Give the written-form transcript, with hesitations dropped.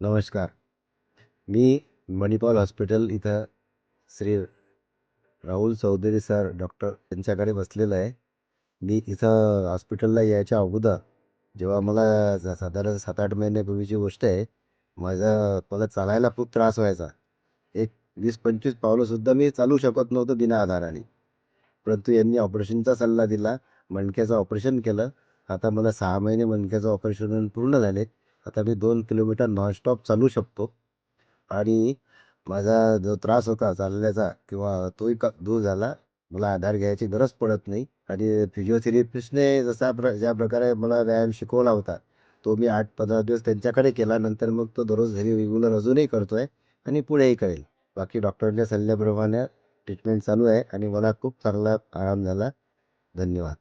नमस्कार. मी मणिपाल हॉस्पिटल इथं Shri Rahul Chaudhari sir doctor यांच्याकडे बसलेलो आहे. मी इथं हॉस्पिटलला यायच्या अगोदर जेव्हा मला साधारण 7-8 महिन्यापूर्वीची गोष्ट आहे. मला चालायला खूप त्रास व्हायचा. एक 20-25 पावलंसुद्धा मी चालू शकत नव्हतो बिना आधाराने. परंतु यांनी ऑपरेशनचा सल्ला दिला. मणक्याचं ऑपरेशन केलं. आता मला 6 महिने मणक्याचं ऑपरेशन होऊन पूर्ण झाले. आता मी 2 किलोमीटर नॉनस्टॉप चालू शकतो. आणि माझा जो त्रास होता चालण्याचा किंवा तोही दूर झाला. मला आधार घ्यायची गरज पडत नाही आणि फिजिओथेरपिस्टने ज्या प्रकारे मला व्यायाम शिकवला होता, तो मी 8-15 दिवस त्यांच्याकडे केला. नंतर मग तो दररोज घरी रेग्युलर अजूनही करतोय आणि पुढेही करेल. बाकी डॉक्टरांच्या सल्ल्याप्रमाणे ट्रीटमेंट चालू आहे आणि मला खूप चांगला आराम झाला. धन्यवाद.